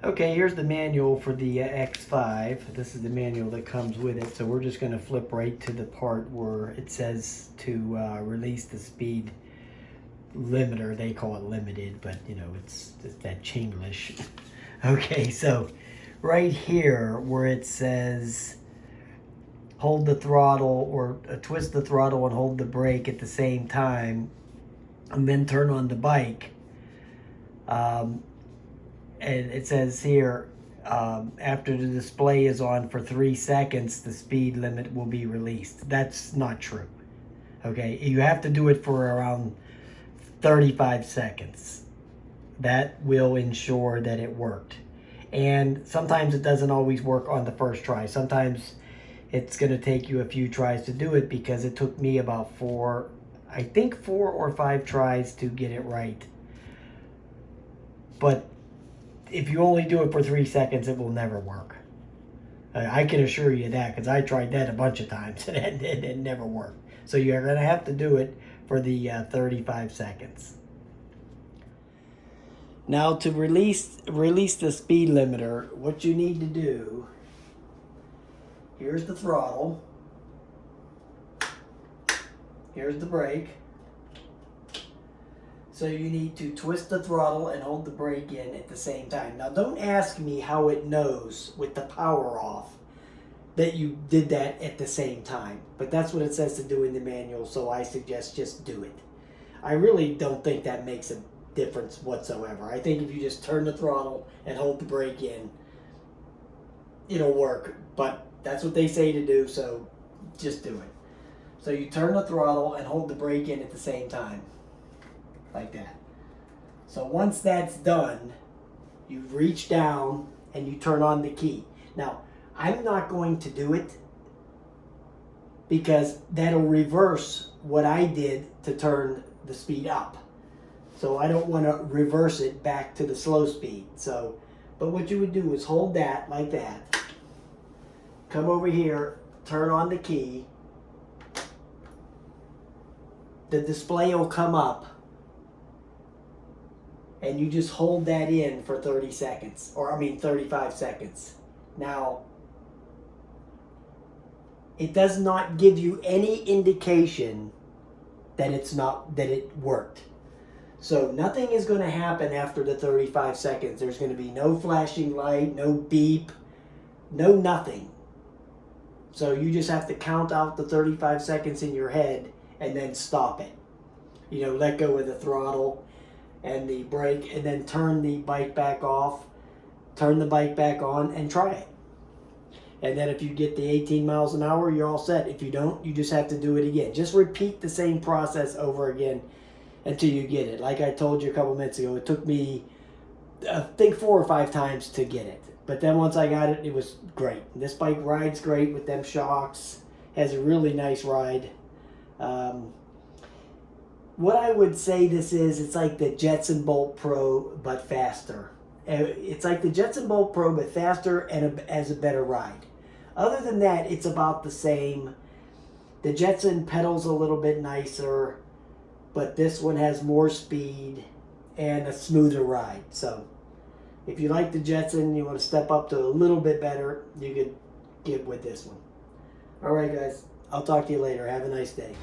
Okay, here's the manual for the X5. This is the manual that comes with it. So we're just going to flip right to the part where it says to release the speed limiter. They call it limited, but you know, it's that Chinglish. Okay, so right here where it says hold the throttle or twist the throttle and hold the brake at the same time and then turn on the bike. And it says here, after the display is on for 3 seconds, the speed limit will be released. That's not true. Okay, you have to do it for around 35 seconds. That will ensure that it worked. And sometimes it doesn't always work on the first try. Sometimes it's going to take you a few tries to do it, because it took me about 4 or 5 tries to get it right. But if you only do it for 3 seconds, it will never work. I can assure you that, because I tried that a bunch of times and it never worked. So you're going to have to do it for the 35 seconds. Now to release the speed limiter, what you need to do, here's the throttle, here's the brake. So you need to twist the throttle and hold the brake in at the same time. Now don't ask me how it knows with the power off that you did that at the same time. But that's what it says to do in the manual, so I suggest just do it. I really don't think that makes a difference whatsoever. I think if you just turn the throttle and hold the brake in, it'll work. But that's what they say to do, so just do it. So you turn the throttle and hold the brake in at the same time. Like that. So once that's done, you reach down and you turn on the key. Now, I'm not going to do it because that'll reverse what I did to turn the speed up. So I don't want to reverse it back to the slow speed. So, but what you would do is hold that like that. Come over here, turn on the key. The display will come up. And you just hold that in for 35 seconds. Now, it does not give you any indication that it worked. So nothing is going to happen after the 35 seconds. There's going to be no flashing light, no beep, no nothing. So you just have to count out the 35 seconds in your head and then stop it. You know, let go of the throttle and the brake, and then turn the bike back off, turn the bike back on, and try it. And then if you get the 18 miles an hour, you're all set. If you don't, you just have to do it again. Just repeat the same process over again until you get it. Like I told you a couple minutes ago, it took me, I think 4 or 5 times to get it. But then once I got it, it was great. This bike rides great with them shocks. Has a really nice ride. What I would say this is, it's like the Jetson Bolt Pro, but faster. It's like the Jetson Bolt Pro, but faster and as a better ride. Other than that, it's about the same. The Jetson pedals a little bit nicer, but this one has more speed and a smoother ride. So if you like the Jetson, you want to step up to a little bit better, you could get with this one. All right, guys. I'll talk to you later. Have a nice day.